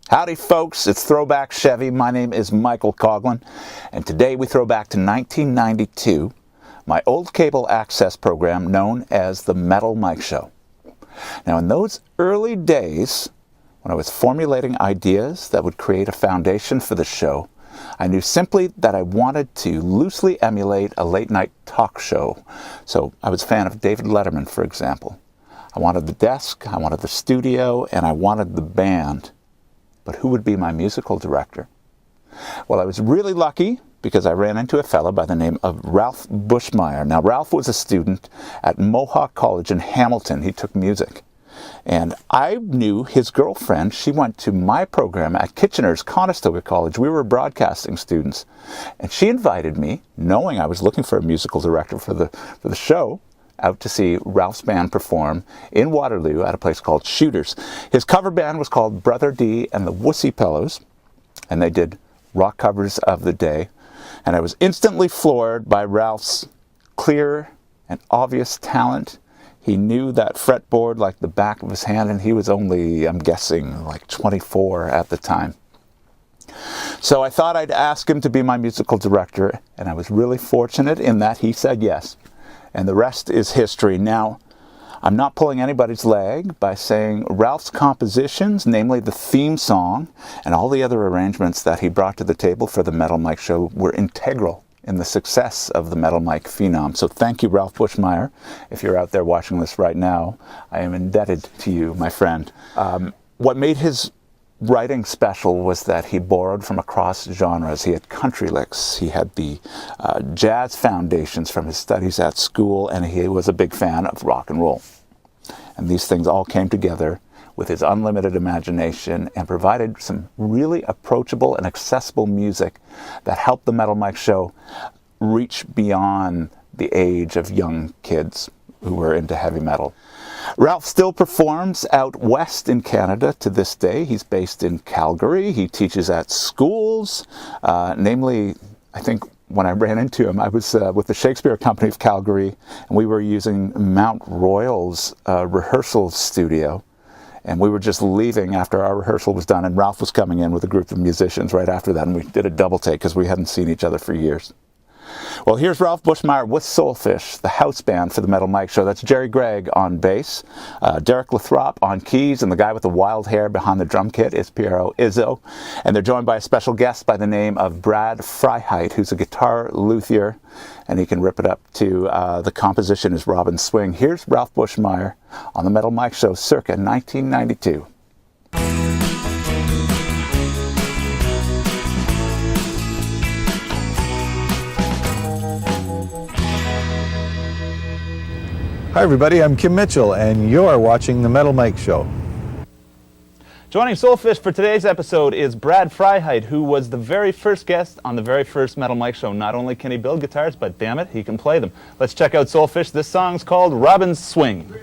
Howdy folks, it's Throwback Chevy. My name is Michael Coughlin, and today we throw back to 1992, my old cable access program known as the Metal Mike Show. Now in those early days, when I was formulating ideas that would create a foundation for the show, I knew simply that I wanted to loosely emulate a late-night talk show. So I was a fan of David Letterman, for example. I wanted the desk, I wanted the studio, and I wanted the band. But who would be my musical director? Well, I was really lucky because I ran into a fellow by the name of Ralf Buschmeyer. Now, Ralph was a student at Mohawk College in Hamilton. He took music. And I knew his girlfriend. She went to my program at Kitchener's Conestoga College. We were broadcasting students. And she invited me, knowing I was looking for a musical director for the show, out to see Ralph's band perform in Waterloo at a place called Shooters. His cover band was called Brother D and the Wussy Pillows, and they did rock covers of the day. And I was instantly floored by Ralph's clear and obvious talent. He knew that fretboard like the back of his hand, and he was only, I'm guessing, like 24 at the time. So I thought I'd ask him to be my musical director, and I was really fortunate in that he said yes. And the rest is history. Now, I'm not pulling anybody's leg by saying Ralph's compositions, namely the theme song and all the other arrangements that he brought to the table for the Metal Mike Show, were integral in the success of the Metal Mike phenom. So thank you, Ralf Buschmeyer. If you're out there watching this right now, I am indebted to you, my friend. What made his writing special was that he borrowed from across genres. He had country licks, he had the jazz foundations from his studies at school, and he was a big fan of rock and roll. And these things all came together with his unlimited imagination and provided some really approachable and accessible music that helped the Metal Mike Show reach beyond the age of young kids who were into heavy metal. Ralf still performs out west in Canada to this day. He's based in Calgary. He teaches at schools, namely, I think when I ran into him, I was with the Shakespeare Company of Calgary, and we were using Mount Royal's rehearsal studio. And we were just leaving after our rehearsal was done, and Ralf was coming in with a group of musicians right after that, and we did a double take because we hadn't seen each other for years. Well, here's Ralf Buschmeyer with Soulfish, the house band for the Metal Mike Show. That's Gerry Greg on bass, Derek Lathrop on keys, and the guy with the wild hair behind the drum kit is Pierro Izzo. And they're joined by a special guest by the name of Brad Freiheit, who's a guitar luthier, and he can rip it up to the composition is Robbin swing. Here's Ralf Buschmeyer on the Metal Mike Show circa 1992. Hi everybody, I'm Kim Mitchell and you're watching The Metal Mike Show. Joining Soulfish for today's episode is Brad Freiheit, who was the very first guest on the very first Metal Mike Show. Not only can he build guitars, but damn it, he can play them. Let's check out Soulfish. This song's called Robbin's Swing.